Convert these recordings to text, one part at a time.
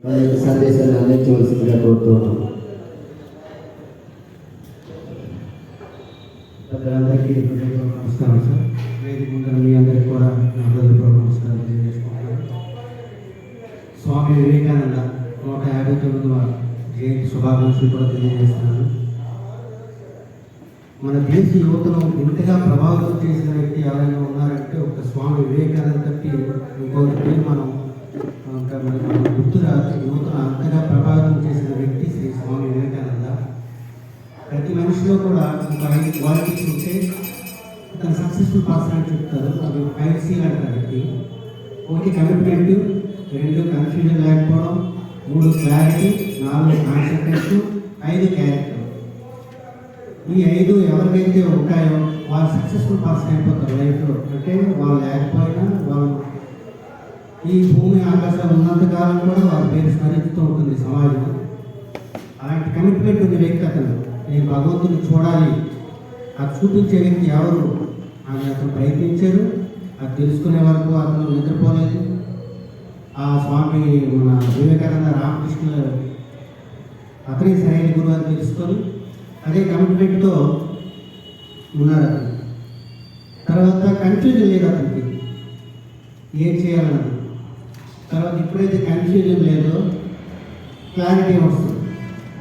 సందేశాన్ని అందించవలసిందిగా కోరుతున్నాను. అందరికీ నమస్కారం సార్. వేదిక ముందు మీ అందరికీ కూడా నా హృదయపూర్వక నమస్కారం తెలియజేసుకుంటున్నాను. స్వామి వివేకానంద 159వ జయంతి శుభాకాంక్షలు కూడా తెలియజేస్తున్నాను. మన దేశ యువతను ఇంతగా ప్రభావితం చేసిన వ్యక్తి ఎవరైనా ఉన్నారంటే ఒక స్వామి వివేకానంద తప్పి ఇంకొకటి మనం గుర్తుగా యువతను అంతగా ప్రభావితం చేసిన వ్యక్తి శ్రీ స్వామి వివేకానంద. ప్రతి మనిషిలో కూడా ఒక 5 క్వాలిటీస్ ఉంటే తన సక్సెస్ఫుల్ పర్సన్ అని చెప్తారు. అవి 5 C's అంటారు. 1 కమిట్మెంట్, 2 కన్ఫ్యూజన్ లేకపోవడం, 3 క్లారిటీ, 4 కాన్సన్ట్రేషన్, 5 క్యారెక్టర్. ఈ 5 ఎవరికైతే ఉంటాయో వాళ్ళు సక్సెస్ఫుల్ పర్సన్ అయిపోతారు లైఫ్లో. అంటే వాళ్ళు లేకపోయినా వాళ్ళు ఈ భూమి ఆకాశం ఉన్నంతకాలం కూడా వాళ్ళ పేరు స్మరిస్తూ ఉంటుంది సమాజం. అలాంటి కమిట్మెంట్ ఉన్న వ్యక్తి అతను. నేను భగవంతుని చూడాలి అది చూపించే వ్యక్తి ఎవరు అని అతను ప్రయత్నించారు. అది తెలుసుకునే వరకు అతను నిద్రపోలేదు. ఆ స్వామి మన వివేకానంద రామకృష్ణ అతనే సరైన గురువు అని తెలుసుకొని అదే కమిట్మెంట్తో ఉన్నారు. తర్వాత కన్ఫ్యూజన్ లేదు అతనికి ఏం చేయాలన్నది. తర్వాత ఎప్పుడైతే కన్ఫ్యూజన్ లేదో క్లారిటీ వస్తుంది.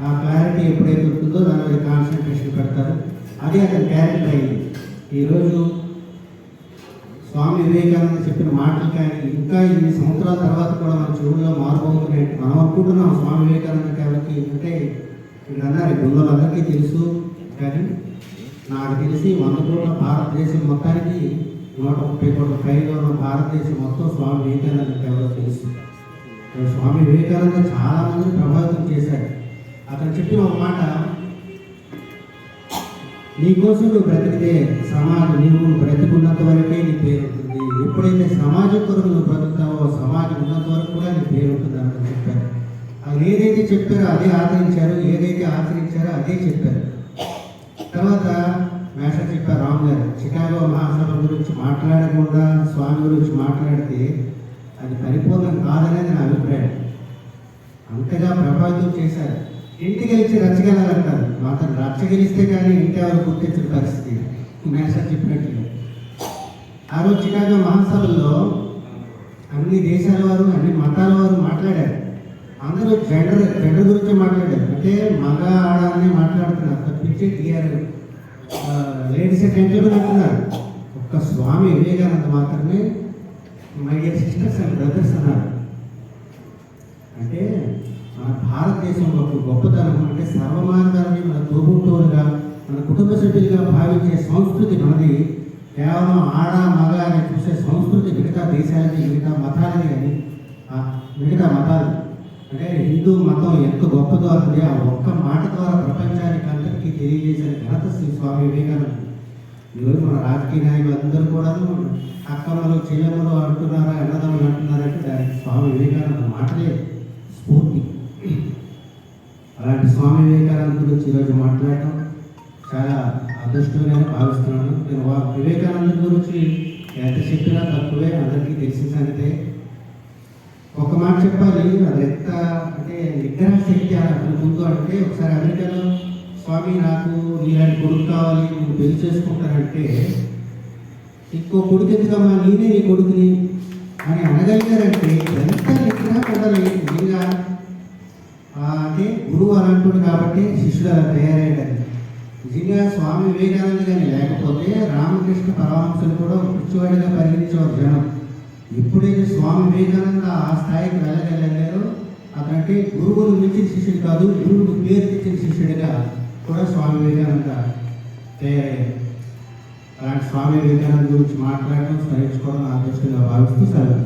ఆ క్లారిటీ ఎప్పుడైతే ఉంటుందో దాని మీద కాన్సన్ట్రేషన్ పెడతారు. అదే అతని క్యారెక్టర్ అయింది. ఈరోజు స్వామి వివేకానంద చెప్పిన మాటలు కానీ ఇంకా ఇన్ని సంవత్సరాల తర్వాత కూడా మన చెవుల్లో మారుమవుతున్నాయి. మనం అనుకుంటున్నాం స్వామి వివేకానంద ఎవరికి అంటే ఇక్కడ అన్నారు గురువులందరికీ తెలుసు. కానీ నాకు తెలిసి 100 కోట్ల భారతదేశం మొత్తానికి 130 కోట్ల పైగా ఉన్న భారతదేశం మొత్తం స్వామి వివేకానంద ఎవరో తెలుసు. స్వామి వివేకానంద చాలామందిని ప్రభావితం చేశాడు. అతను చెప్పిన ఒక మాట, నీకోసం నువ్వు బ్రతికితే సమాజం నీవు బ్రతికున్నంత వరకే నీ పేరు ఉంటుంది. ఎప్పుడైతే సమాజం కొరకు నువ్వు బ్రతుకుతావో సమాజం ఉన్నంత వరకు కూడా నీ పేరు ఉంటుంది అని చెప్పారు. అది ఏదైతే చెప్పారో అదే ఆచరించారు, ఏదైతే ఆచరించారో అదే చెప్పారు. తర్వాత మేషర్ చెప్పారు రామ్ గారు, చికాగో మహాసభ గురించి మాట్లాడకుండా స్వామి గురించి మాట్లాడితే అది పరిపూర్ణం కాదనేది నా అభిప్రాయం. అంతగా ప్రభావితం చేశారు. ఇంటికి గెలిచి రచ్చగలంటారు. అతను రచ్చగెలిస్తే కానీ ఇంటి ఎవరు గుర్తించిన పరిస్థితి మేషర్ చెప్పినట్లుగా. ఆ రోజు చికాగో మహాసభల్లో అన్ని దేశాల వారు అన్ని మతాల వారు మాట్లాడారు. అందరూ జెండర్ గురించి మాట్లాడారు. అంటే మగ ఆడ అని మాట్లాడుతున్నారు తప్పించి లేడీస్ జెంటల్మెన్ అంటున్నారు. ఒక్క స్వామి వివేకానంద మాత్రమే my dear sisters and brothers అన్నారు. అంటే మన భారతదేశం ఒక గొప్పతనం అంటే సర్వమానవాన్ని మన తోబుట్టువులుగా మన కుటుంబ సభ్యులుగా భావించే సంస్కృతి మనది. కేవలం ఆడ మగ అని చూసే సంస్కృతి మిగతా దేశాలకి మిగతా మతాలకి కానీ మిగతా మతాలు అంటే హిందూ మతం ఎంత గొప్పదో అన్నది ఆ ఒక్క మాట ద్వారా ప్రపంచానికి అందరికీ తెలియజేసిన ఘనత శ్రీ స్వామి వివేకానంద. ఈరోజు మన రాజకీయ నాయకులు అందరూ కూడా అక్కమ్మలు చెల్లెమ్మలు అంటున్నారా అన్నదమ్ములు అంటున్నారంటే దానికి స్వామి వివేకానంద మాటలే స్ఫూర్తి. అలాంటి స్వామి వివేకానంద గురించి ఈరోజు మాట్లాడటం చాలా అదృష్టంగా భావిస్తున్నాను. నేను వివేకానంద గురించి ఎంత చెప్పినా తక్కువే, అందరికీ తెలిసిన సంగతే. ఒక మాట చెప్పాలి, అది ఎంత అంటే నిగ్రహ శక్తి అతని ముందు అంటే ఒకసారి అమెరికాలో స్వామి నాకు నీలాంటి కొడుకు కావాలి నేను పెళ్లి చేసుకుంటానంటే ఇంకో కొడుకు ఎందుకమ్మా నేనే నీ కొడుకుని అని అనగలిగారంటే ఎంత నిగ్రహం ఉండాలి నిజంగా. అంటే గురువు అలాంటి కాబట్టి శిష్యుడు అలా తయారయ్యాడు. నిజంగా స్వామి వివేకానంద కానీ లేకపోతే రామకృష్ణ పరమహంసను కూడా పిచ్చివాడిగా పరిగణించేవారు జనం. ఎప్పుడైతే స్వామి వివేకానంద ఆ స్థాయికి వెళ్ళగలిగారో అతనంటే గురువును మించిన శిష్యుడు కాదు, గురువుకు పేరు తెచ్చిన శిష్యుడిగా కూడా స్వామి వివేకానంద తయారయ్యారు. అలాంటి స్వామి వివేకానంద గురించి మాట్లాడడం స్మరించుకోవడం నా దృష్టిగా భావిస్తూ సెలవు.